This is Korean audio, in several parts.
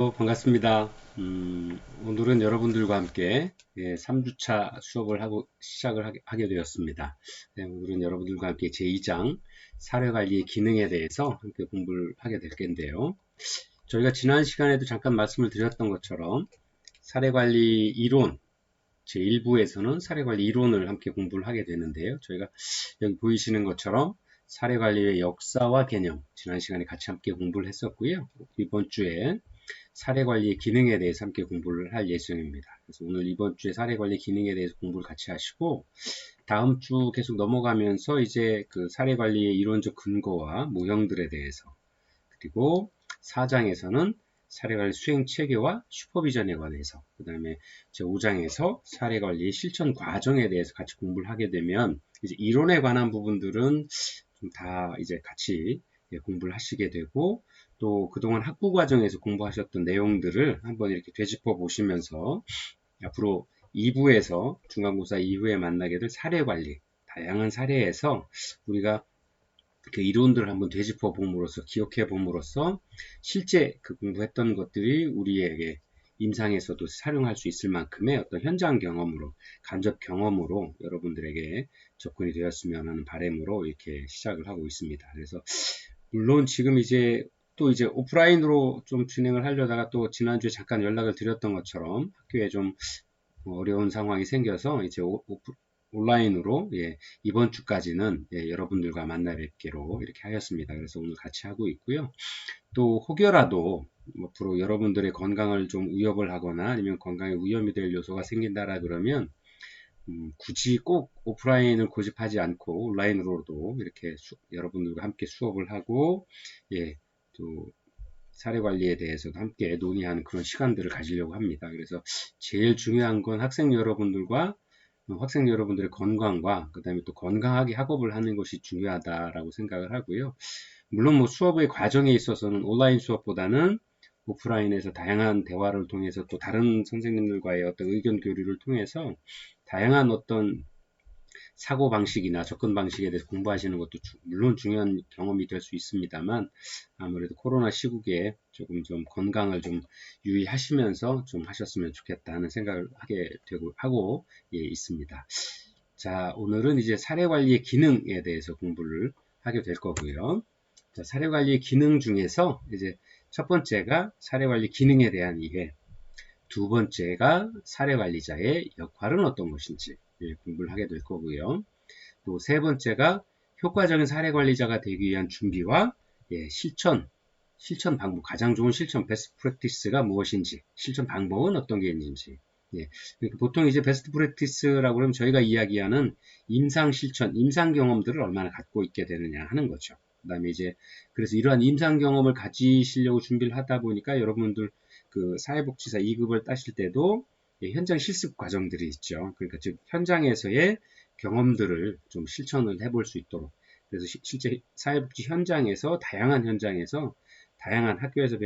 반갑습니다. 오늘은 여러분들과 함께 3주차 수업을 하게 되었습니다. 오늘은 여러분들과 함께 제2장 사례관리의 기능에 대해서 함께 공부를 하게 될 텐데요. 저희가 지난 시간에도 잠깐 말씀을 드렸던 것처럼 사례관리 이론 제1부에서는 사례관리 이론을 함께 공부를 하게 되는데요. 저희가 여기 보이시는 것처럼 사례관리의 역사와 개념 지난 시간에 같이 함께 공부를 했었고요. 이번 주에 사례관리의 기능에 대해서 함께 공부를 할 예정입니다. 그래서 오늘 이번 주에 사례관리 기능에 대해서 공부를 같이 하시고 다음 주 계속 넘어가면서 이제 그 사례관리의 이론적 근거와 모형들에 대해서 그리고 4장에서는 사례관리 수행 체계와 슈퍼비전에 관해서 그 다음에 제5장에서 사례관리의 실천 과정에 대해서 같이 공부를 하게 되면 이제 이론에 관한 부분들은 좀 다 이제 같이 공부를 하시게 되고 또 그동안 학부 과정에서 공부하셨던 내용들을 한번 이렇게 되짚어 보시면서 앞으로 2부에서 중간고사 이후에 만나게 될 사례관리 다양한 사례에서 우리가 그 이론들을 한번 되짚어 봄으로써 기억해 봄으로써 실제 그 공부했던 것들이 우리에게 임상에서도 사용할 수 있을 만큼의 어떤 현장 경험으로 간접 경험으로 여러분들에게 접근이 되었으면 하는 바람으로 이렇게 시작을 하고 있습니다. 그래서 물론 지금 이제 또 이제 오프라인으로 좀 진행을 하려다가 또 지난주에 잠깐 연락을 드렸던 것처럼 학교에 좀 어려운 상황이 생겨서 이제 온라인으로 이번 주까지는 여러분들과 만나 뵙기로 이렇게 하였습니다. 그래서 오늘 같이 하고 있고요. 또 혹여라도 앞으로 여러분들의 건강을 좀 위협을 하거나 아니면 건강에 위험이 될 요소가 생긴다라 그러면 굳이 꼭 오프라인을 고집하지 않고 온라인으로도 이렇게 여러분들과 함께 수업을 하고 또 사례 관리에 대해서도 함께 논의하는 그런 시간들을 가지려고 합니다. 그래서 제일 중요한 건 학생 여러분들의 건강과 그 다음에 또 건강하게 학업을 하는 것이 중요하다라고 생각을 하고요. 물론 뭐 수업의 과정에 있어서는 온라인 수업보다는 오프라인에서 다양한 대화를 통해서 또 다른 선생님들과의 어떤 의견 교류를 통해서 다양한 어떤 사고 방식이나 접근 방식에 대해서 공부하시는 것도 물론 중요한 경험이 될 수 있습니다만 아무래도 코로나 시국에 조금 좀 건강을 좀 유의하시면서 좀 하셨으면 좋겠다는 생각을 하고 있습니다. 자, 오늘은 이제 사례관리의 기능에 대해서 공부를 하게 될 거고요. 자, 사례관리의 기능 중에서 이제 첫 번째가 사례관리 기능에 대한 이해, 두 번째가 사례관리자의 역할은 어떤 것인지 공부를 하게 될 거고요. 또 세 번째가 효과적인 사례관리자가 되기 위한 준비와 실천 방법, 가장 좋은 실천 베스트 프랙티스가 무엇인지, 실천 방법은 어떤 게 있는지. 그러니까 보통 이제 베스트 프랙티스라고 하면 저희가 이야기하는 임상 실천, 임상 경험들을 얼마나 갖고 있게 되느냐 하는 거죠. 그다음에 이제 그래서 이러한 임상 경험을 가지시려고 준비를 하다 보니까 여러분들 그 사회복지사 2급을 따실 때도 현장 실습 과정들이 있죠. 그러니까 즉 현장에서의 경험들을 좀 실천을 해볼 수 있도록 그래서 실제 사회복지 현장에서 다양한 학교에서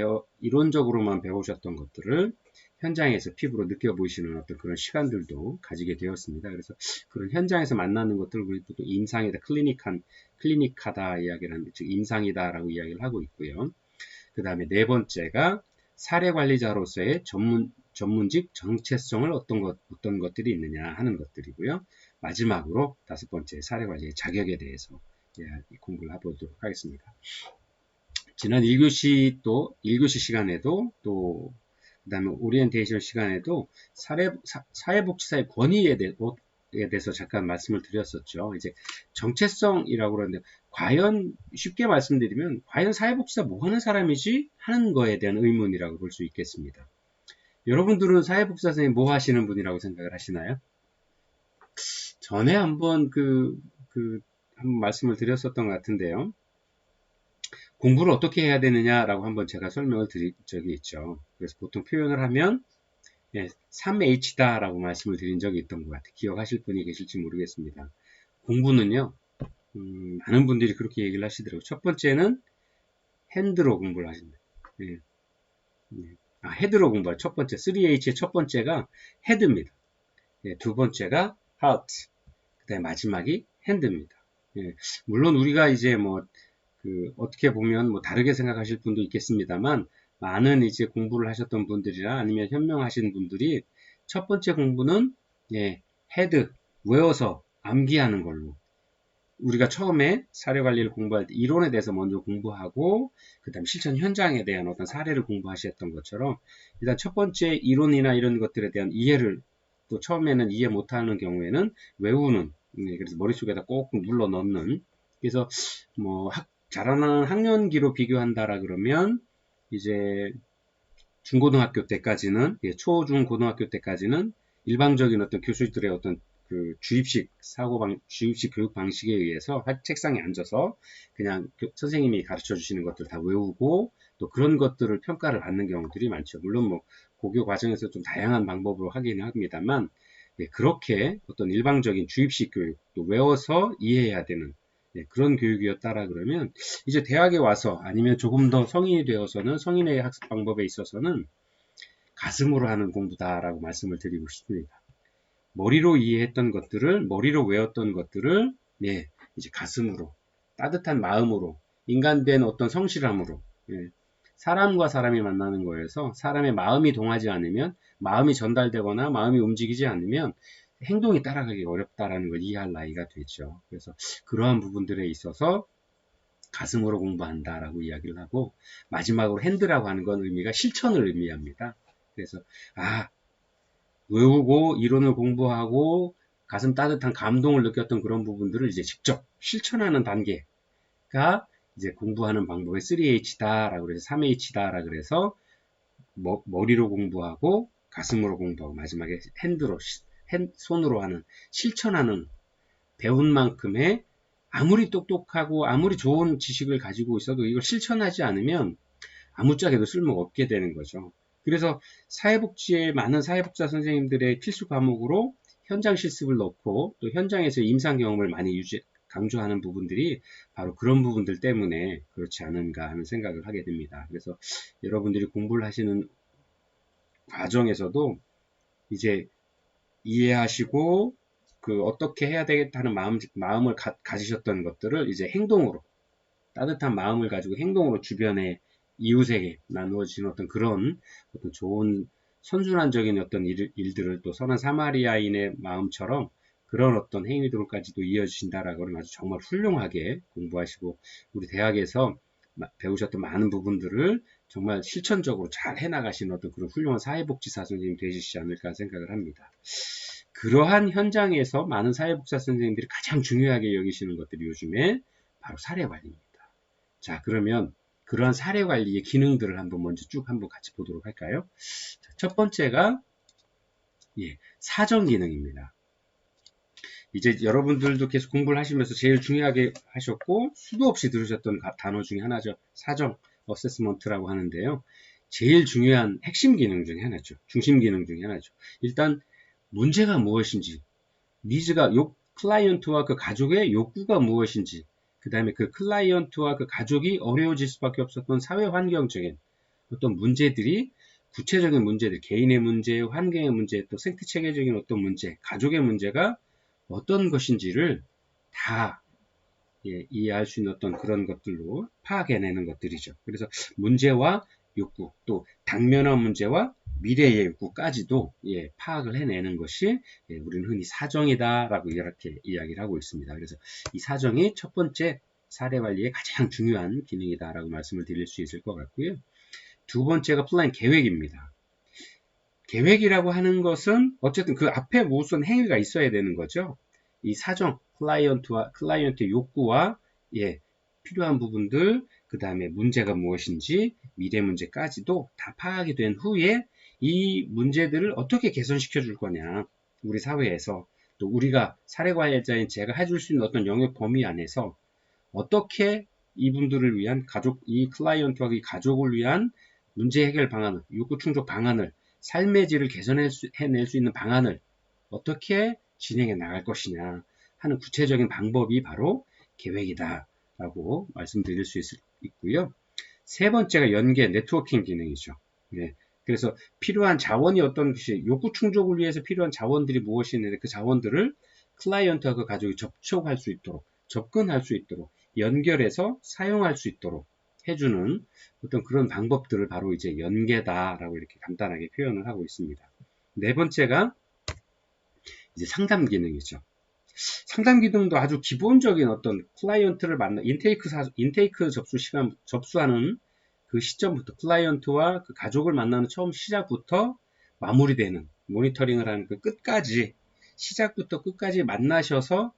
이론적으로만 배우셨던 것들을 현장에서 피부로 느껴보시는 어떤 그런 시간들도 가지게 되었습니다. 그래서 그런 현장에서 만나는 것들을 우리 또 임상이다, 클리닉하다 이야기를 하는데, 즉 임상이다라고 이야기를 하고 있고요. 그 다음에 네 번째가 사례관리자로서의 전문직 정체성을 어떤 것들이 있느냐 하는 것들이고요. 마지막으로 다섯 번째 사례관리의 자격에 대해서 공부를 해보도록 하겠습니다. 지난 1교시 시간에도 또 그 다음에 오리엔테이션 시간에도 사회복지사의 권위에 대해서 잠깐 말씀을 드렸었죠. 이제 정체성이라고 그러는데 과연 쉽게 말씀드리면 과연 사회복지사 뭐 하는 사람이지 하는 거에 대한 의문이라고 볼 수 있겠습니다. 여러분들은 사회복지사 선생님 뭐 하시는 분이라고 생각을 하시나요? 전에 한번 한번 말씀을 드렸었던 것 같은데요. 공부를 어떻게 해야 되느냐라고 한번 제가 설명을 드린 적이 있죠. 그래서 보통 표현을 하면 3H다 라고 말씀을 드린 적이 있던 것 같아요. 기억하실 분이 계실지 모르겠습니다. 공부는요, 많은 분들이 그렇게 얘기를 하시더라고요. 첫 번째는 핸드로 공부를 하신다. 헤드로 공부할 첫 번째, 3H의 첫 번째가 헤드입니다. 두 번째가 heart, 그 다음에 마지막이 핸드입니다. 물론 우리가 이제 어떻게 보면 다르게 생각하실 분도 있겠습니다만, 많은 이제 공부를 하셨던 분들이나 아니면 현명하신 분들이 첫 번째 공부는 예, 헤드, 외워서 암기하는 걸로. 우리가 처음에 사례 관리를 공부할 때 이론에 대해서 먼저 공부하고 그 다음 실천 현장에 대한 어떤 사례를 공부하셨던 것처럼 일단 첫 번째 이론이나 이런 것들에 대한 이해를 또 처음에는 이해 못하는 경우에는 외우는 그래서 머릿속에다 꼭 눌러 넣는 그래서 뭐 잘하는 학년기로 비교한다라 그러면 이제 중고등학교 때까지는 초, 중, 고등학교 때까지는 일방적인 어떤 교수들의 어떤 그 주입식 교육 방식에 의해서 책상에 앉아서 그냥 선생님이 가르쳐 주시는 것들 다 외우고 또 그런 것들을 평가를 받는 경우들이 많죠. 물론 뭐 고교 과정에서 좀 다양한 방법으로 하기는 합니다만 그렇게 어떤 일방적인 주입식 교육 또 외워서 이해해야 되는 그런 교육이었다라 그러면 이제 대학에 와서 아니면 조금 더 성인이 되어서는 성인의 학습 방법에 있어서는 가슴으로 하는 공부다라고 말씀을 드리고 싶습니다. 머리로 이해했던 것들을 머리로 외웠던 것들을 이제 가슴으로 따뜻한 마음으로 인간된 어떤 성실함으로 사람과 사람이 만나는 거여서 사람의 마음이 동하지 않으면 마음이 전달되거나 마음이 움직이지 않으면 행동이 따라가기 어렵다라는 걸 이해할 나이가 되죠. 그래서 그러한 부분들에 있어서 가슴으로 공부한다라고 이야기를 하고 마지막으로 핸드라고 하는 건 의미가 실천을 의미합니다. 그래서 외우고 이론을 공부하고 가슴 따뜻한 감동을 느꼈던 그런 부분들을 이제 직접 실천하는 단계가 이제 공부하는 방법의 3H다라고 그래서 3H다라고 그래서 머리로 공부하고 가슴으로 공부하고 마지막에 손으로 하는 실천하는 배운 만큼의 아무리 똑똑하고 아무리 좋은 지식을 가지고 있어도 이걸 실천하지 않으면 아무짝에도 쓸모가 없게 되는 거죠. 그래서 사회복지에 많은 사회복지사 선생님들의 필수 과목으로 현장 실습을 넣고 또 현장에서 임상 경험을 많이 강조하는 부분들이 바로 그런 부분들 때문에 그렇지 않은가 하는 생각을 하게 됩니다. 그래서 여러분들이 공부를 하시는 과정에서도 이제 이해하시고 어떻게 해야 되겠다는 마음을 가지셨던 것들을 이제 행동으로 따뜻한 마음을 가지고 행동으로 주변에 이웃에게 나누어진 어떤 그런 어떤 좋은 선순환적인 어떤 일들을 또 선한 사마리아인의 마음처럼 그런 어떤 행위들까지도 이어지신다라고 하면 아주 정말 훌륭하게 공부하시고 우리 대학에서 배우셨던 많은 부분들을 정말 실천적으로 잘 해나가시는 어떤 그런 훌륭한 사회복지사 선생님 되시지 않을까 생각을 합니다. 그러한 현장에서 많은 사회복지사 선생님들이 가장 중요하게 여기시는 것들이 요즘에 바로 사례관리입니다. 자, 그러면 그러한 사례관리의 기능들을 먼저 쭉 같이 보도록 할까요? 자, 첫 번째가 사정 기능입니다. 이제 여러분들도 계속 공부를 하시면서 제일 중요하게 하셨고 수도 없이 들으셨던 단어 중에 하나죠. 사정, 어세스먼트라고 하는데요. 제일 중요한 핵심 기능 중에 하나죠. 중심 기능 중에 하나죠. 일단 문제가 무엇인지, 클라이언트와 그 가족의 욕구가 무엇인지, 그 다음에 그 클라이언트와 그 가족이 어려워질 수밖에 없었던 사회 환경적인 어떤 문제들이 구체적인 문제들, 개인의 문제, 환경의 문제, 또 생태 체계적인 어떤 문제, 가족의 문제가 어떤 것인지를 다 이해할 수 있는 어떤 그런 것들로 파악해내는 것들이죠. 그래서 문제와 욕구, 또 당면한 문제와 미래의 욕구까지도 파악을 해내는 것이 우리는 흔히 사정이다라고 이렇게 이야기를 하고 있습니다. 그래서 이 사정이 첫 번째 사례관리의 가장 중요한 기능이다라고 말씀을 드릴 수 있을 것 같고요. 두 번째가 플랜 계획입니다. 계획이라고 하는 것은 어쨌든 그 앞에 무슨 행위가 있어야 되는 거죠. 이 사정, 클라이언트의 욕구와 필요한 부분들, 그 다음에 문제가 무엇인지 미래 문제까지도 다 파악이 된 후에 이 문제들을 어떻게 개선시켜 줄 거냐, 우리 사회에서 또 우리가 사례관리자인 제가 해줄 수 있는 어떤 영역 범위 안에서 어떻게 이분들을 위한 이 클라이언트와 이 가족을 위한 문제 해결 방안을, 욕구 충족 방안을, 삶의 질을 개선해낼 수 있는 방안을 어떻게 진행해 나갈 것이냐 하는 구체적인 방법이 바로 계획이다 라고 말씀드릴 수 있고요. 세 번째가 연계, 네트워킹 기능이죠. 그래서 필요한 자원이 어떤 것이, 욕구 충족을 위해서 필요한 자원들이 무엇이 있는데 그 자원들을 클라이언트와 그 가족이 접촉할 수 있도록, 접근할 수 있도록, 연결해서 사용할 수 있도록 해주는 어떤 그런 방법들을 바로 이제 연계다라고 이렇게 간단하게 표현을 하고 있습니다. 네 번째가 이제 상담 기능이죠. 상담 기능도 아주 기본적인 어떤 클라이언트를 만나 인테이크 접수하는 그 시점부터 클라이언트와 그 가족을 만나는 처음 시작부터 마무리되는 모니터링을 하는 그 끝까지 시작부터 끝까지 만나셔서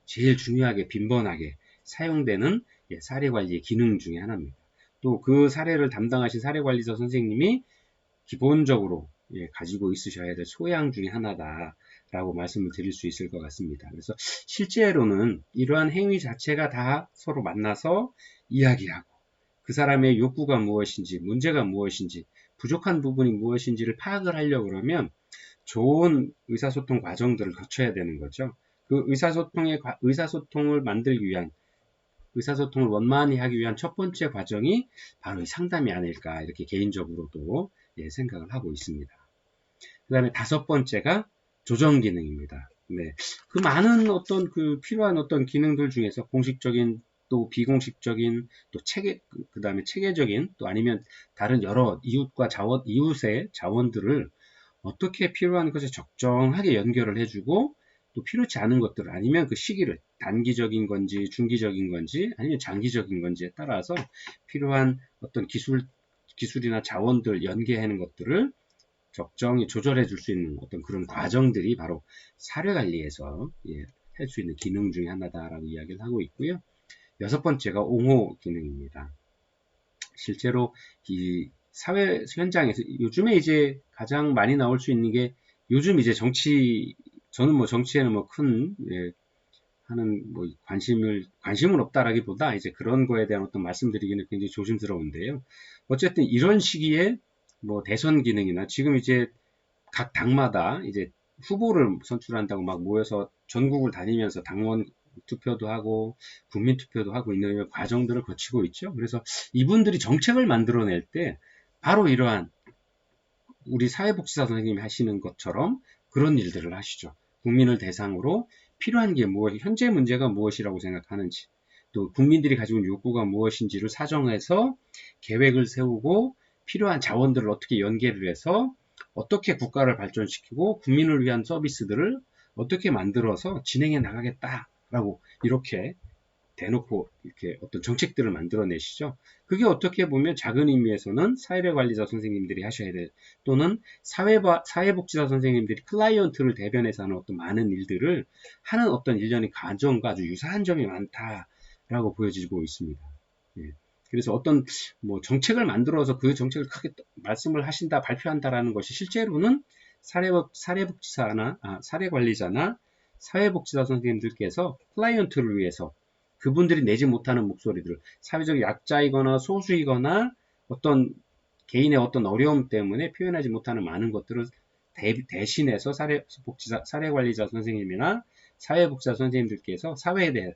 제일 중요하게 빈번하게 사용되는 사례관리의 기능 중에 하나입니다. 또 그 사례를 담당하신 사례관리자 선생님이 기본적으로 가지고 있으셔야 될 소양 중에 하나다라고 말씀을 드릴 수 있을 것 같습니다. 그래서 실제로는 이러한 행위 자체가 다 서로 만나서 이야기하고 그 사람의 욕구가 무엇인지, 문제가 무엇인지, 부족한 부분이 무엇인지를 파악을 하려고 그러면 좋은 의사소통 과정들을 거쳐야 되는 거죠. 그 의사소통을 만들기 위한, 의사소통을 원만히 하기 위한 첫 번째 과정이 바로 이 상담이 아닐까, 이렇게 개인적으로도 생각을 하고 있습니다. 그 다음에 다섯 번째가 조정 기능입니다. 네. 그 많은 어떤 그 필요한 어떤 기능들 중에서 공식적인 또 비공식적인 또 그 다음에 체계적인 또 아니면 다른 여러 이웃의 자원들을 어떻게 필요한 것에 적정하게 연결을 해주고 또 필요치 않은 것들 아니면 그 시기를 단기적인 건지 중기적인 건지 아니면 장기적인 건지에 따라서 필요한 어떤 기술이나 자원들 연계하는 것들을 적정히 조절해 줄 수 있는 어떤 그런 과정들이 바로 사례관리에서 할 수 있는 기능 중에 하나다라고 이야기를 하고 있고요. 여섯 번째가 옹호 기능입니다. 실제로 이 사회 현장에서 요즘에 이제 가장 많이 나올 수 있는 게 요즘 이제 저는 뭐 정치에는 뭐 큰 하는 뭐 관심은 없다라기보다 이제 그런 거에 대한 어떤 말씀드리기는 굉장히 조심스러운데요. 어쨌든 이런 시기에 뭐 대선 기능이나 지금 이제 각 당마다 이제 후보를 선출한다고 막 모여서 전국을 다니면서 당원 투표도 하고 국민 투표도 하고 있는 과정들을 거치고 있죠. 그래서 이분들이 정책을 만들어낼 때 바로 이러한 우리 사회복지사 선생님이 하시는 것처럼 그런 일들을 하시죠. 국민을 대상으로 필요한 게 현재 문제가 무엇이라고 생각하는지, 또 국민들이 가지고 있는 욕구가 무엇인지를 사정해서 계획을 세우고 필요한 자원들을 어떻게 연계를 해서 어떻게 국가를 발전시키고 국민을 위한 서비스들을 어떻게 만들어서 진행해 나가겠다라고 이렇게 대놓고 이렇게 어떤 정책들을 만들어내시죠. 그게 어떻게 보면 작은 의미에서는 사회관리자 선생님들이 하셔야 될 또는 사회복지사 선생님들이 클라이언트를 대변해서 하는 어떤 많은 일들을 하는 어떤 일련의 과정과 아주 유사한 점이 많다라고 보여지고 있습니다. 그래서 어떤 뭐 정책을 만들어서 그 정책을 크게 말씀을 하신다, 발표한다라는 것이 실제로는 사례관리자나 사회복지사 선생님들께서 클라이언트를 위해서 그분들이 내지 못하는 목소리들, 사회적 약자이거나 소수이거나 어떤 개인의 어떤 어려움 때문에 표현하지 못하는 많은 것들을 대신해서 사례관리자 선생님이나 사회복지사 선생님들께서 사회에 대해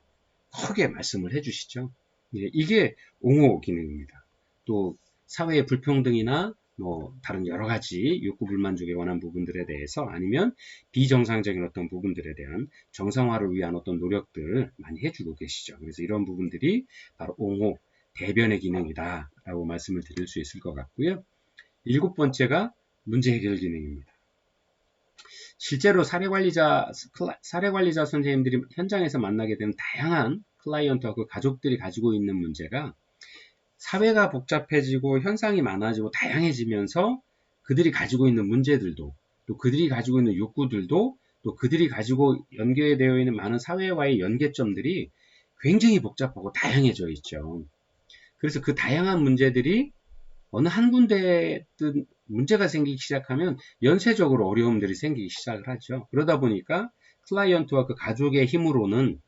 크게 말씀을 해주시죠. 이게 옹호 기능입니다. 또 사회의 불평등이나 뭐 다른 여러 가지 욕구 불만족에 관한 부분들에 대해서 아니면 비정상적인 어떤 부분들에 대한 정상화를 위한 어떤 노력들을 많이 해주고 계시죠. 그래서 이런 부분들이 바로 옹호 대변의 기능이다 라고 말씀을 드릴 수 있을 것 같고요. 일곱 번째가 문제 해결 기능입니다. 실제로 사례관리자 선생님들이 현장에서 만나게 되는 다양한 클라이언트와 그 가족들이 가지고 있는 문제가 사회가 복잡해지고 현상이 많아지고 다양해지면서 그들이 가지고 있는 문제들도 또 그들이 가지고 있는 욕구들도 또 그들이 가지고 연계되어 있는 많은 사회와의 연계점들이 굉장히 복잡하고 다양해져 있죠. 그래서 그 다양한 문제들이 어느 한 군데든 문제가 생기기 시작하면 연쇄적으로 어려움들이 생기기 시작을 하죠. 그러다 보니까 클라이언트와 그 가족의 힘으로는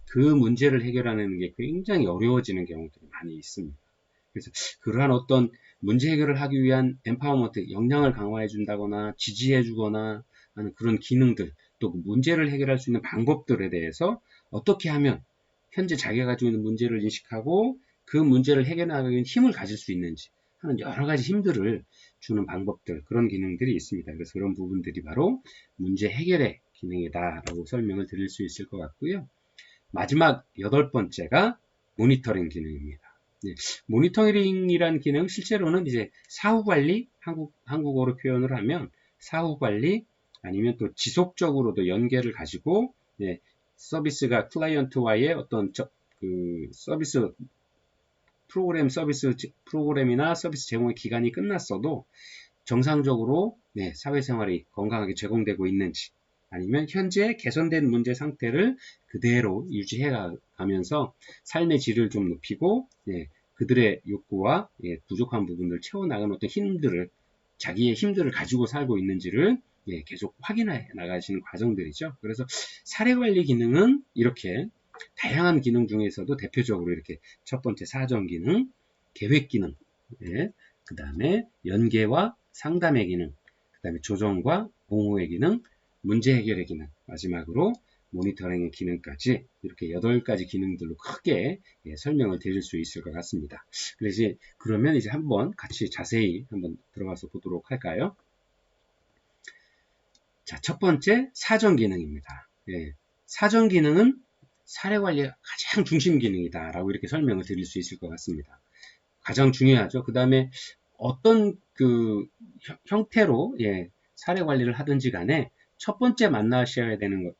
그 문제를 해결하는 게 굉장히 어려워지는 경우들이 많이 있습니다. 그래서 그러한 어떤 문제 해결을 하기 위한 엠파워먼트, 역량을 강화해 준다거나 지지해 주거나 하는 그런 기능들, 또 그 문제를 해결할 수 있는 방법들에 대해서 어떻게 하면 현재 자기가 가지고 있는 문제를 인식하고 그 문제를 해결하기 위한 힘을 가질 수 있는지 하는 여러 가지 힘들을 주는 방법들, 그런 기능들이 있습니다. 그래서 그런 부분들이 바로 문제 해결의 기능이다라고 설명을 드릴 수 있을 것 같고요. 마지막 여덟 번째가 모니터링 기능입니다. 모니터링이란 기능 실제로는 이제 사후관리, 한국어로 표현을 하면 사후관리 아니면 또 지속적으로도 연계를 가지고 서비스가 클라이언트와의 어떤 서비스 프로그램이나 서비스 제공의 기간이 끝났어도 정상적으로 사회생활이 건강하게 제공되고 있는지 아니면 현재 개선된 문제 상태를 그대로 유지해 가면서 삶의 질을 좀 높이고 그들의 욕구와 부족한 부분을 채워나가는 어떤 자기의 힘들을 가지고 살고 있는지를 계속 확인해 나가시는 과정들이죠. 그래서 사례관리 기능은 이렇게 다양한 기능 중에서도 대표적으로 이렇게 첫 번째 사정 기능, 계획 기능, 그 다음에 연계와 상담의 기능, 그 다음에 조정과 옹호의 기능, 문제 해결의 기능, 마지막으로 모니터링의 기능까지 이렇게 8가지 기능들로 크게 설명을 드릴 수 있을 것 같습니다. 그러면 이제 한번 같이 자세히 한번 들어가서 보도록 할까요? 자, 첫 번째 사정 기능입니다. 사정 기능은 사례 관리의 가장 중심 기능이다 라고 이렇게 설명을 드릴 수 있을 것 같습니다. 가장 중요하죠. 그 다음에 어떤 형태로 사례 관리를 하든지 간에 첫 번째 만나셔야 될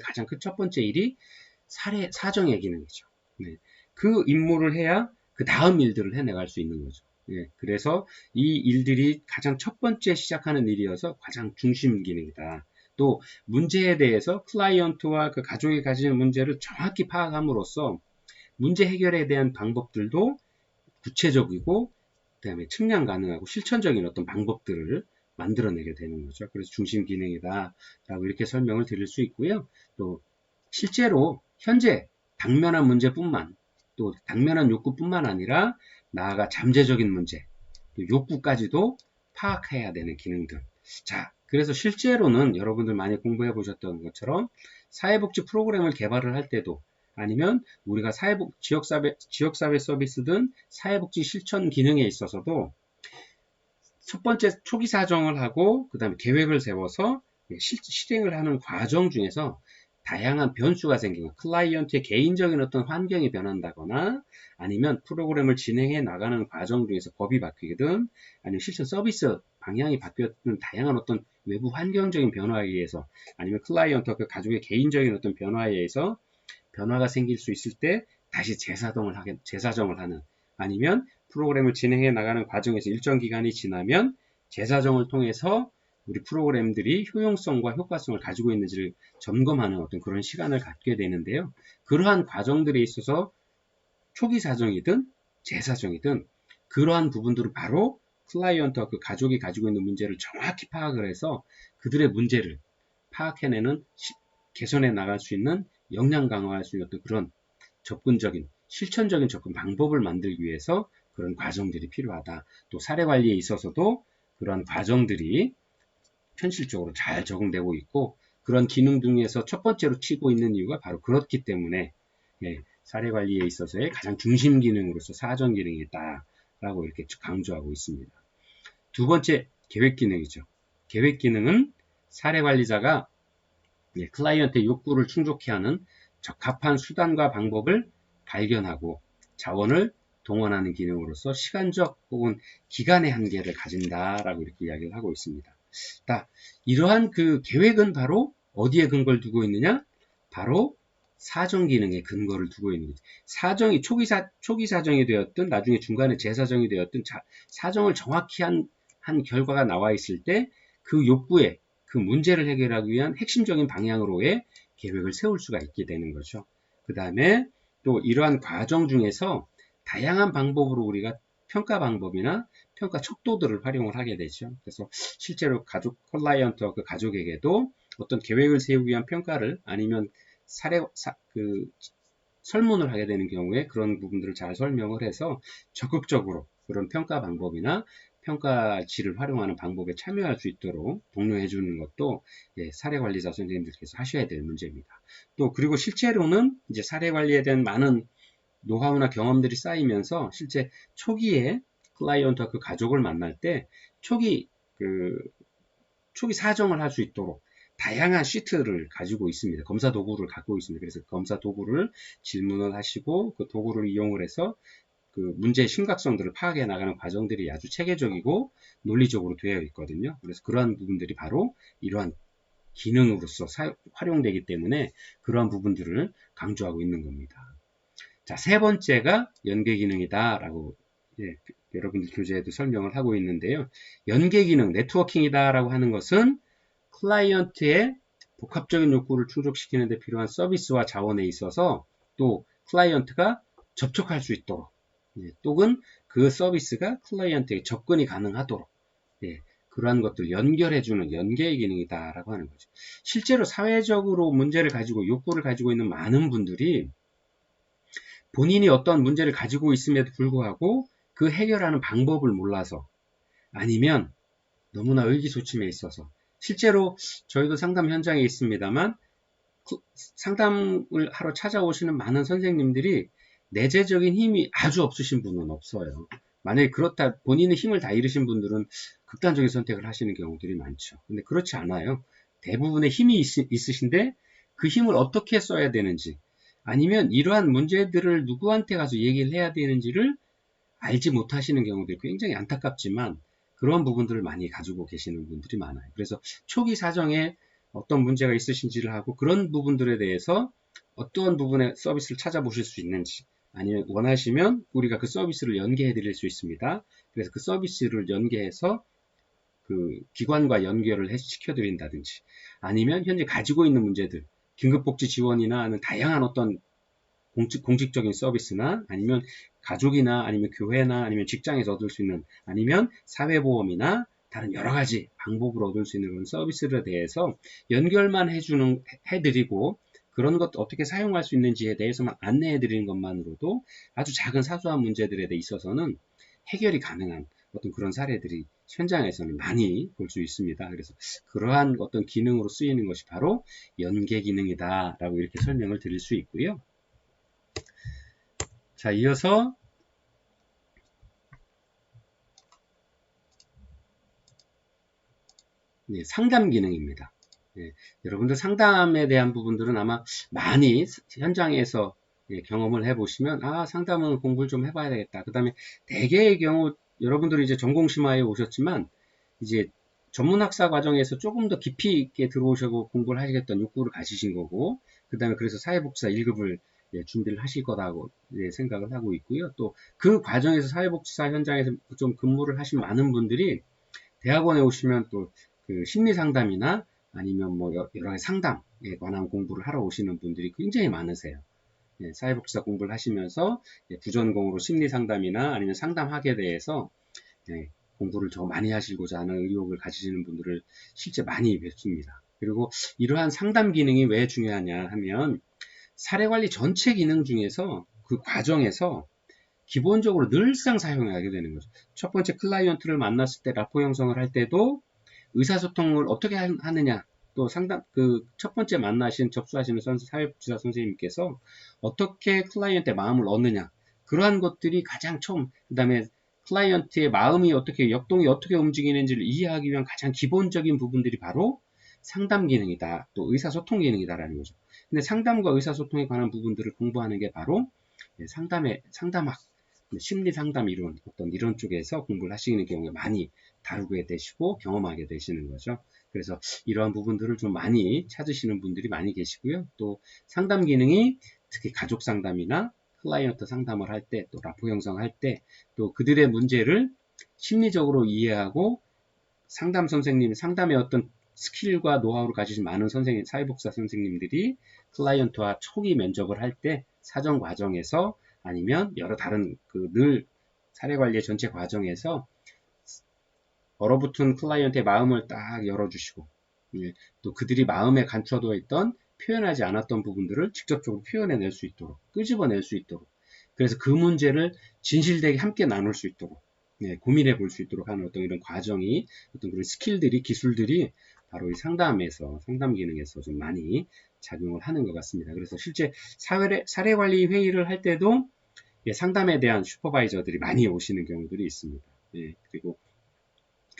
가장 큰 첫 번째 일이 사정의 기능이죠. 그 임무를 해야 그 다음 일들을 해나갈 수 있는 거죠. 그래서 이 일들이 가장 첫 번째 시작하는 일이어서 가장 중심 기능이다. 또 문제에 대해서 클라이언트와 그 가족이 가지는 문제를 정확히 파악함으로써 문제 해결에 대한 방법들도 구체적이고 그다음에 측량 가능하고 실천적인 어떤 방법들을 만들어내게 되는 거죠. 그래서 중심 기능이다 라고 이렇게 설명을 드릴 수 있고요. 또 실제로 현재 당면한 문제뿐만 또 당면한 욕구뿐만 아니라 나아가 잠재적인 문제 또 욕구까지도 파악해야 되는 기능들. 자, 그래서 실제로는 여러분들 많이 공부해 보셨던 것처럼 사회복지 프로그램을 개발을 할 때도 아니면 우리가 지역사회 서비스든 사회복지 실천 기능에 있어서도 첫 번째 초기 사정을 하고 그 다음에 계획을 세워서 실행을 하는 과정 중에서 다양한 변수가 생기고 클라이언트의 개인적인 어떤 환경이 변한다거나 아니면 프로그램을 진행해 나가는 과정 중에서 법이 바뀌든 아니면 실천 서비스 방향이 바뀌었든 다양한 어떤 외부 환경적인 변화에 의해서 아니면 클라이언트와 그 가족의 개인적인 어떤 변화에 의해서 변화가 생길 수 있을 때 다시 재사정을 하는 아니면 프로그램을 진행해 나가는 과정에서 일정 기간이 지나면 재사정을 통해서 우리 프로그램들이 효용성과 효과성을 가지고 있는지를 점검하는 어떤 그런 시간을 갖게 되는데요. 그러한 과정들에 있어서 초기 사정이든 재사정이든 그러한 부분들은 바로 클라이언트와 그 가족이 가지고 있는 문제를 정확히 파악을 해서 그들의 문제를 파악해내는 개선해 나갈 수 있는 역량 강화할 수 있는 어떤 그런 접근적인 실천적인 접근 방법을 만들기 위해서 그런 과정들이 필요하다. 또 사례 관리에 있어서도 그런 과정들이 현실적으로 잘 적용되고 있고 그런 기능 중에서 첫 번째로 치고 있는 이유가 바로 그렇기 때문에 사례 관리에 있어서의 가장 중심 기능으로서 사정 기능이 있다라고 이렇게 강조하고 있습니다. 두 번째 계획 기능이죠. 계획 기능은 사례 관리자가 클라이언트의 욕구를 충족케 하는 적합한 수단과 방법을 발견하고 자원을 동원하는 기능으로서 시간적 혹은 기간의 한계를 가진다라고 이렇게 이야기를 하고 있습니다. 이러한 그 계획은 바로 어디에 근거를 두고 있느냐? 바로 사정 기능에 근거를 두고 있는 거죠. 사정이 초기 사정이 되었든 나중에 중간에 재사정이 되었든 사정을 정확히 한 결과가 나와 있을 때 그 욕구에 그 문제를 해결하기 위한 핵심적인 방향으로의 계획을 세울 수가 있게 되는 거죠. 그 다음에 또 이러한 과정 중에서 다양한 방법으로 우리가 평가 방법이나 평가 척도들을 활용을 하게 되죠. 그래서 실제로 클라이언트와 그 가족에게도 어떤 계획을 세우기 위한 평가를 아니면 설문을 하게 되는 경우에 그런 부분들을 잘 설명을 해서 적극적으로 그런 평가 방법이나 평가지를 활용하는 방법에 참여할 수 있도록 독려해 주는 것도 사례 관리자 선생님들께서 하셔야 될 문제입니다. 또 그리고 실제로는 이제 사례 관리에 대한 많은 노하우나 경험들이 쌓이면서 실제 초기에 클라이언트와 그 가족을 만날 때 초기 사정을 할 수 있도록 다양한 시트를 가지고 있습니다. 검사 도구를 갖고 있습니다. 그래서 검사 도구를 질문을 하시고 그 도구를 이용을 해서 그 문제의 심각성들을 파악해 나가는 과정들이 아주 체계적이고 논리적으로 되어 있거든요. 그래서 그러한 부분들이 바로 이러한 기능으로서 활용되기 때문에 그러한 부분들을 강조하고 있는 겁니다. 자, 세 번째가 연계 기능이다라고 여러분들 교재에도 설명을 하고 있는데요. 연계 기능, 네트워킹이다라고 하는 것은 클라이언트의 복합적인 욕구를 충족시키는 데 필요한 서비스와 자원에 있어서 또 클라이언트가 접촉할 수 있도록 또는 그 서비스가 클라이언트에게 접근이 가능하도록 그러한 것들 연결해주는 연계의 기능이다라고 하는 거죠. 실제로 사회적으로 문제를 가지고 욕구를 가지고 있는 많은 분들이 본인이 어떤 문제를 가지고 있음에도 불구하고 그 해결하는 방법을 몰라서 아니면 너무나 의기소침해 있어서 실제로 저희도 상담 현장에 있습니다만 상담을 하러 찾아오시는 많은 선생님들이 내재적인 힘이 아주 없으신 분은 없어요. 만약에 그렇다 본인의 힘을 다 잃으신 분들은 극단적인 선택을 하시는 경우들이 많죠. 근데 그렇지 않아요. 대부분의 힘이 있으신데 그 힘을 어떻게 써야 되는지 아니면 이러한 문제들을 누구한테 가서 얘기를 해야 되는지를 알지 못하시는 경우들이 굉장히 안타깝지만 그런 부분들을 많이 가지고 계시는 분들이 많아요. 그래서 초기 사정에 어떤 문제가 있으신지를 하고 그런 부분들에 대해서 어떤 부분의 서비스를 찾아보실 수 있는지 아니면 원하시면 우리가 그 서비스를 연계해 드릴 수 있습니다. 그래서 그 서비스를 연계해서 그 기관과 연결을 시켜 드린다든지 아니면 현재 가지고 있는 문제들 긴급복지 지원이나 하는 다양한 어떤 공직적인 서비스나 아니면 가족이나 아니면 교회나 아니면 직장에서 얻을 수 있는 아니면 사회보험이나 다른 여러 가지 방법으로 얻을 수 있는 그런 서비스에 대해서 연결만 해드리고 그런 것 어떻게 사용할 수 있는지에 대해서만 안내해 드리는 것만으로도 아주 작은 사소한 문제들에 있어서는 해결이 가능한 어떤 그런 사례들이 현장에서는 많이 볼 수 있습니다. 그래서 그러한 어떤 기능으로 쓰이는 것이 바로 연계 기능이다 라고 이렇게 설명을 드릴 수 있고요. 자, 이어서 상담 기능입니다. 여러분들 상담에 대한 부분들은 아마 많이 현장에서 경험을 해보시면 상담은 공부를 좀 해봐야 되겠다. 그 다음에 대개의 경우 여러분들이 이제 전공심화에 오셨지만 이제 전문학사 과정에서 조금 더 깊이 있게 들어오시고 공부를 하시겠다는 욕구를 가지신 거고 그 다음에 그래서 사회복지사 1급을 준비를 하실 거라고 생각을 하고 있고요. 또 그 과정에서 사회복지사 현장에서 좀 근무를 하신 많은 분들이 대학원에 오시면 또 그 심리 상담이나 아니면 뭐 여러 가지 상담에 관한 공부를 하러 오시는 분들이 굉장히 많으세요. 사회복지사 공부를 하시면서 부전공으로 심리 상담이나 아니면 상담학에 대해서 공부를 더 많이 하시고자 하는 의욕을 가지시는 분들을 실제 많이 뵙습니다. 그리고 이러한 상담 기능이 왜 중요하냐 하면 사례관리 전체 기능 중에서 그 과정에서 기본적으로 늘상 사용하게 되는 거죠. 첫 번째 클라이언트를 만났을 때 라포 형성을 할 때도 의사소통을 어떻게 하느냐 또 상담 그 첫 번째 만나신 접수하시는 사회복지사 선생님께서 어떻게 클라이언트의 마음을 얻느냐 그러한 것들이 가장 처음 그 다음에 클라이언트의 마음이 어떻게 역동이 어떻게 움직이는지를 이해하기 위한 가장 기본적인 부분들이 바로 상담 기능이다 또 의사소통 기능이다라는 거죠. 근데 상담과 의사소통에 관한 부분들을 공부하는 게 바로 상담학 심리 상담 이론 어떤 이런 쪽에서 공부를 하시는 경우에 많이 다루게 되시고 경험하게 되시는 거죠. 그래서 이러한 부분들을 좀 많이 찾으시는 분들이 많이 계시고요. 또 상담 기능이 특히 가족 상담이나 클라이언트 상담을 할 때 또 라포 형성할 때 또 그들의 문제를 심리적으로 이해하고 상담 선생님 상담의 어떤 스킬과 노하우를 가지신 많은 선생님 사회복지사 선생님들이 클라이언트와 초기 면접을 할 때 사전 과정에서 아니면 여러 다른 늘 사례관리의 전체 과정에서 얼어붙은 클라이언트의 마음을 딱 열어주시고 또 그들이 마음에 감춰두어 있던 표현하지 않았던 부분들을 직접적으로 표현해낼 수 있도록 끄집어낼 수 있도록 그래서 그 문제를 진실되게 함께 나눌 수 있도록 고민해 볼 수 있도록 하는 어떤 이런 과정이 어떤 그런 스킬들이 기술들이 바로 이 상담 기능에서 좀 많이 작용을 하는 것 같습니다. 그래서 실제 사례관리 회의를 할 때도 상담에 대한 슈퍼바이저들이 많이 오시는 경우들이 있습니다. 그리고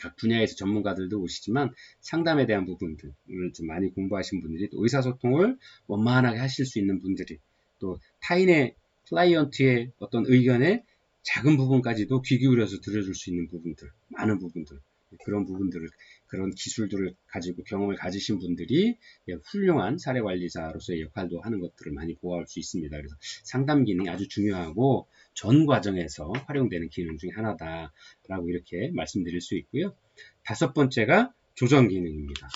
각 분야에서 전문가들도 오시지만 상담에 대한 부분들을 좀 많이 공부하신 분들이 또 의사소통을 원만하게 하실 수 있는 분들이 또 타인의 클라이언트의 어떤 의견에 작은 부분까지도 귀 기울여서 들어줄 수 있는 부분들, 많은 부분들, 그런 부분들을, 그런 기술들을 가지고 경험을 가지신 분들이 훌륭한 사례관리사로서의 역할도 하는 것들을 많이 보아올 수 있습니다. 그래서 상담 기능이 아주 중요하고 전 과정에서 활용되는 기능 중에 하나다라고 이렇게 말씀드릴 수 있고요. 다섯 번째가 조정 기능입니다.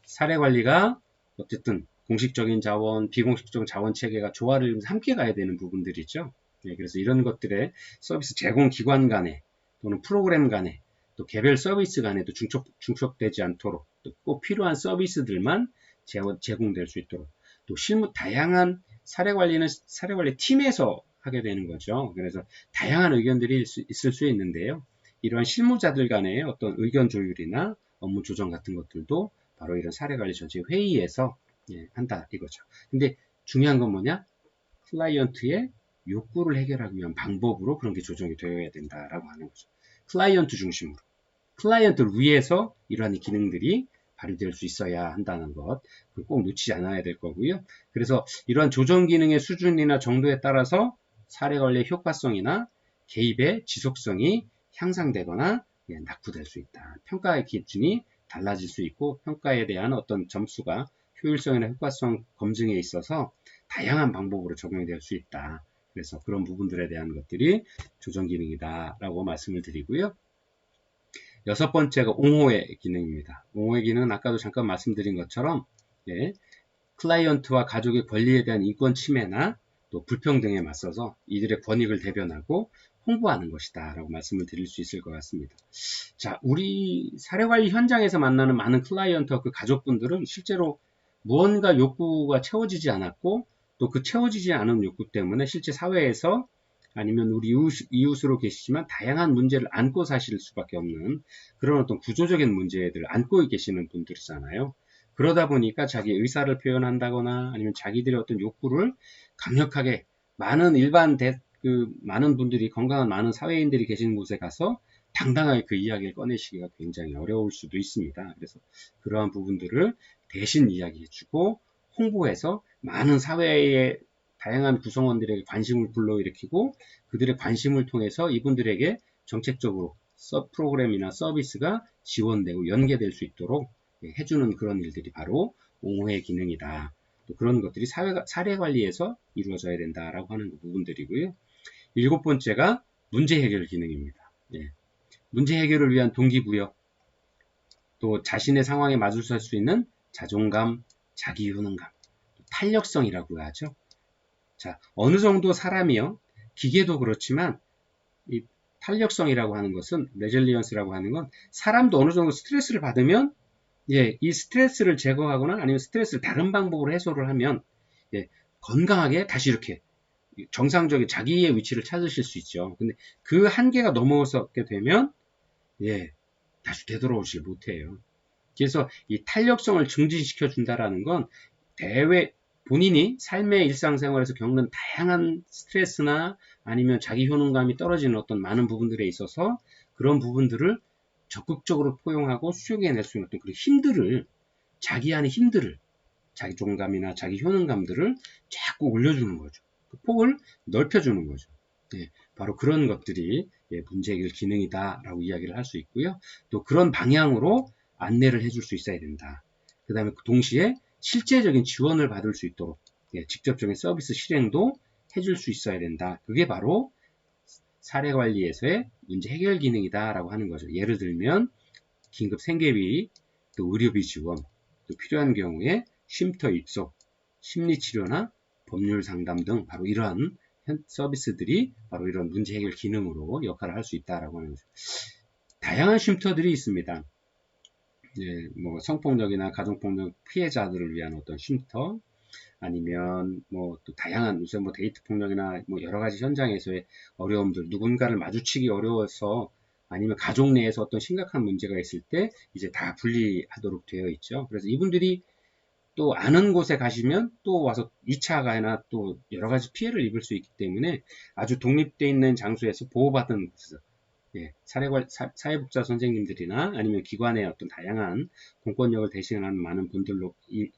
사례관리가 어쨌든 공식적인 자원, 비공식적인 자원 체계가 조화를 함께 가야 되는 부분들이죠. 그래서 이런 것들의 서비스 제공 기관 간에 또는 프로그램 간에 또 개별 서비스 간에도 중첩되지 않도록 또 꼭 필요한 서비스들만 제공될 수 있도록 또 실무 다양한 사례관리는 사례관리 팀에서 하게 되는 거죠. 그래서 다양한 의견들이 있을 수 있는데요. 이러한 실무자들 간의 어떤 의견 조율이나 업무 조정 같은 것들도 바로 이런 사례관리 전체 회의에서 한다 이거죠. 근데 중요한 건 뭐냐? 클라이언트의 욕구를 해결하기 위한 방법으로 그런 게 조정이 되어야 된다라고 하는 거죠. 클라이언트 중심으로. 클라이언트를 위해서 이러한 기능들이 발휘될 수 있어야 한다는 것, 꼭 놓치지 않아야 될 거고요. 그래서 이러한 조정 기능의 수준이나 정도에 따라서 사례관리의 효과성이나 개입의 지속성이 향상되거나 낙후될 수 있다. 평가의 기준이 달라질 수 있고 평가에 대한 어떤 점수가 효율성이나 효과성 검증에 있어서 다양한 방법으로 적용이 될 수 있다. 그래서 그런 부분들에 대한 것들이 조정 기능이다 라고 말씀을 드리고요. 여섯 번째가 옹호의 기능입니다. 옹호의 기능은 아까도 잠깐 말씀드린 것처럼 클라이언트와 가족의 권리에 대한 인권 침해나 또 불평등에 맞서서 이들의 권익을 대변하고 홍보하는 것이다 라고 말씀을 드릴 수 있을 것 같습니다. 자, 우리 사례관리 현장에서 만나는 많은 클라이언트와 그 가족분들은 실제로 무언가 욕구가 채워지지 않았고 또 그 채워지지 않은 욕구 때문에 실제 사회에서 아니면 우리 이웃으로 계시지만 다양한 문제를 안고 사실 수밖에 없는 그런 어떤 구조적인 문제들을 안고 계시는 분들이잖아요. 그러다 보니까 자기 의사를 표현한다거나 아니면 자기들의 어떤 욕구를 강력하게 많은 많은 분들이 건강한 많은 사회인들이 계신 곳에 가서 당당하게 그 이야기를 꺼내시기가 굉장히 어려울 수도 있습니다. 그래서 그러한 부분들을 대신 이야기해주고 홍보해서 많은 사회의 다양한 구성원들에게 관심을 불러일으키고 그들의 관심을 통해서 이분들에게 정책적으로 프로그램이나 서비스가 지원되고 연계될 수 있도록 해주는 그런 일들이 바로 옹호의 기능이다. 또 그런 것들이 사례관리에서 이루어져야 된다라고 하는 부분들이고요. 일곱 번째가 문제 해결 기능입니다. 문제 해결을 위한 동기부여, 또 자신의 상황에 맞설 수 있는 자존감, 자기효능감, 탄력성이라고 하죠. 자, 어느 정도 사람이요, 기계도 그렇지만 이 탄력성이라고 하는 것은, 레질리언스라고 하는 건 사람도 어느 정도 스트레스를 받으면 이 스트레스를 제거하거나 아니면 스트레스를 다른 방법으로 해소를 하면 건강하게 다시 이렇게 정상적인 자기의 위치를 찾으실 수 있죠. 근데 그 한계가 넘어서게 되면 다시 되돌아오질 못해요. 그래서 이 탄력성을 증진시켜 준다라는 건 본인이 삶의 일상생활에서 겪는 다양한 스트레스나 아니면 자기 효능감이 떨어지는 어떤 많은 부분들에 있어서 그런 부분들을 적극적으로 포용하고 수용해낼 수 있는 어떤 그런 자기 안의 힘들을, 자기 존감이나 자기 효능감들을 자꾸 올려주는 거죠. 그 폭을 넓혀주는 거죠. 바로 그런 것들이 문제 해결 기능이다라고 이야기를 할 수 있고요. 또 그런 방향으로 안내를 해줄 수 있어야 된다. 그 다음에 동시에 실제적인 지원을 받을 수 있도록 직접적인 서비스 실행도 해줄 수 있어야 된다. 그게 바로 사례관리에서의 문제 해결 기능이다라고 하는 거죠. 예를 들면 긴급 생계비, 또 의료비 지원, 또 필요한 경우에 쉼터 입소, 심리치료나 법률 상담 등 바로 이러한 서비스들이 바로 이런 문제 해결 기능으로 역할을 할 수 있다라고 하는 거죠. 다양한 쉼터들이 있습니다. 뭐 성폭력이나 가정폭력 피해자들을 위한 어떤 쉼터, 아니면 또 다양한 요새 데이트 폭력이나 여러 가지 현장에서의 어려움들, 누군가를 마주치기 어려워서 아니면 가족 내에서 어떤 심각한 문제가 있을 때 이제 다 분리하도록 되어 있죠. 그래서 이분들이 또 아는 곳에 가시면 또 와서 2차 가해나 또 여러 가지 피해를 입을 수 있기 때문에 아주 독립되어 있는 장소에서 보호받은 곳에서 예, 사회복지사 선생님들이나 아니면 기관의 어떤 다양한 공권력을 대신하는 많은 분들로 이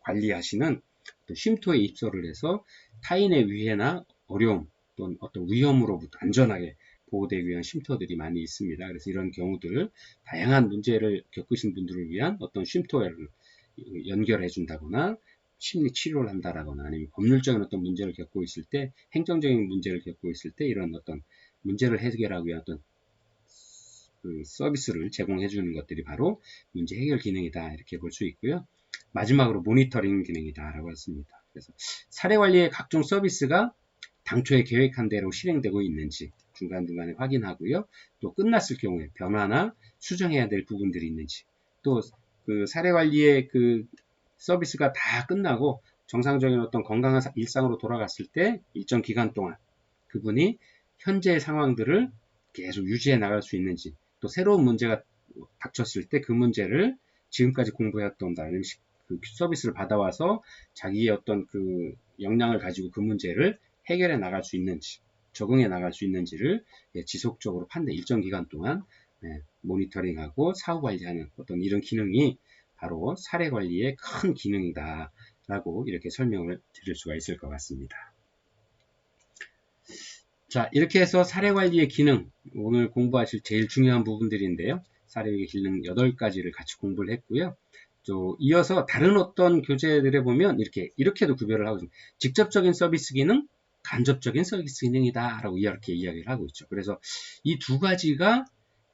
관리하시는 어떤 쉼터에 입소를 해서 타인의 위해나 어려움 또는 어떤 위험으로부터 안전하게 보호되기 위한 쉼터들이 많이 있습니다. 그래서 이런 경우들 다양한 문제를 겪으신 분들을 위한 어떤 쉼터를 연결해 준다거나 심리 치료를 한다거나 아니면 법률적인 어떤 문제를 겪고 있을 때 행정적인 문제를 겪고 있을 때 이런 어떤 문제를 해결하기 위한 어떤 그 서비스를 제공해 주는 것들이 바로 문제 해결 기능이다 이렇게 볼 수 있고요. 마지막으로 모니터링 기능이다 라고 했습니다. 그래서 사례 관리의 각종 서비스가 당초에 계획한 대로 실행되고 있는지 중간중간에 확인하고요. 또 끝났을 경우에 변화나 수정해야 될 부분들이 있는지 또 그 사례 관리의 그 서비스가 다 끝나고 정상적인 어떤 건강한 일상으로 돌아갔을 때 일정 기간 동안 그분이 현재의 상황들을 계속 유지해 나갈 수 있는지 또 새로운 문제가 닥쳤을 때 그 문제를 지금까지 공부해왔던 다른 그 서비스를 받아와서 자기의 어떤 그 역량을 가지고 그 문제를 해결해 나갈 수 있는지 적응해 나갈 수 있는지를 지속적으로 일정 기간 동안 모니터링하고 사후 관리하는 어떤 이런 기능이 바로 사례 관리의 큰 기능이다 라고 이렇게 설명을 드릴 수가 있을 것 같습니다. 자, 이렇게 해서 사례 관리의 기능, 오늘 공부하실 제일 중요한 부분들인데요. 사례 관리 기능 8가지를 같이 공부를 했고요. 또 이어서 다른 어떤 교재들에 보면 이렇게도 구별을 하고 있습니다. 직접적인 서비스 기능, 간접적인 서비스 기능이다 라고 이렇게 이야기를 하고 있죠. 그래서 이 두 가지가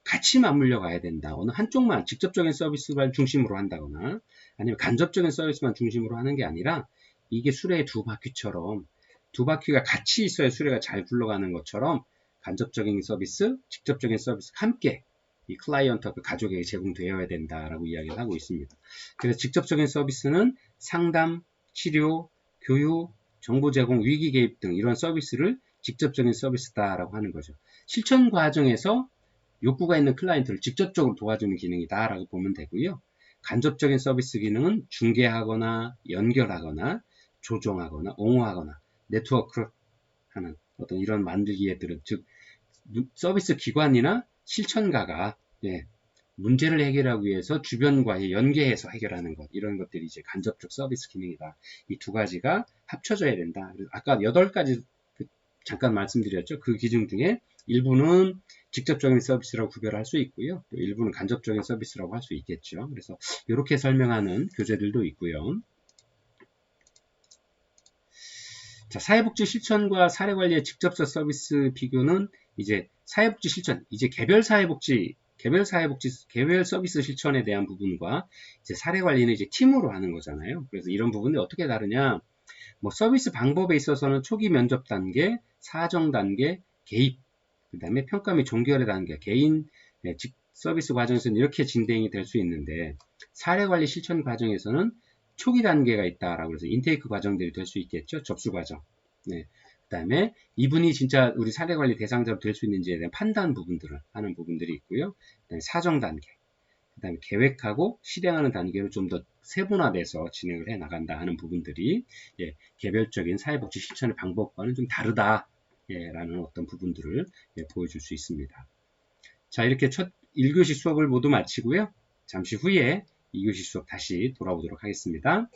같이 맞물려 가야 된다. 어느 한쪽만 직접적인 서비스만 중심으로 한다거나 아니면 간접적인 서비스만 중심으로 하는 게 아니라 이게 수레의 두 바퀴처럼 두 바퀴가 같이 있어야 수레가 잘 굴러가는 것처럼 간접적인 서비스, 직접적인 서비스 함께 이 클라이언트, 그 가족에게 제공되어야 된다라고 이야기를 하고 있습니다. 그래서 직접적인 서비스는 상담, 치료, 교육, 정보 제공, 위기 개입 등 이런 서비스를 직접적인 서비스다라고 하는 거죠. 실천 과정에서 욕구가 있는 클라이언트를 직접적으로 도와주는 기능이다라고 보면 되고요. 간접적인 서비스 기능은 중개하거나 연결하거나 조정하거나 옹호하거나 네트워크를 하는 어떤 이런 만들기에들은 즉 서비스 기관이나 실천가가 문제를 해결하기 위해서 주변과의 연계해서 해결하는 것 이런 것들이 이제 간접적 서비스 기능이다. 이 두 가지가 합쳐져야 된다. 아까 8가지 잠깐 말씀드렸죠. 그 기준 중에 일부는 직접적인 서비스라고 구별할 수 있고요. 또 일부는 간접적인 서비스라고 할 수 있겠죠. 그래서 이렇게 설명하는 교재들도 있고요. 자, 사회복지 실천과 사례관리의 직접적 서비스 비교는 이제 사회복지 실천, 이제 개별 서비스 실천에 대한 부분과 이제 사례관리는 이제 팀으로 하는 거잖아요. 그래서 이런 부분이 어떻게 다르냐? 뭐 서비스 방법에 있어서는 초기 면접 단계, 사정 단계, 개입, 그 다음에 평가 및 종결의 단계, 개인 서비스 과정에서는 이렇게 진행이 될 수 있는데 사례관리 실천 과정에서는 초기 단계가 있다라고 해서 인테이크 과정들이 될 수 있겠죠. 접수 과정. 그 다음에 이분이 진짜 우리 사례관리 대상자로 될 수 있는지에 대한 판단 부분들을 하는 부분들이 있고요. 그다음에 사정 단계. 그 다음에 계획하고 실행하는 단계로 좀 더 세분화돼서 진행을 해 나간다 하는 부분들이 개별적인 사회복지 실천의 방법과는 좀 다르다 라는 어떤 부분들을 보여줄 수 있습니다. 자, 이렇게 첫 1교시 수업을 모두 마치고요. 잠시 후에 2교시 수업 다시 돌아오도록 하겠습니다.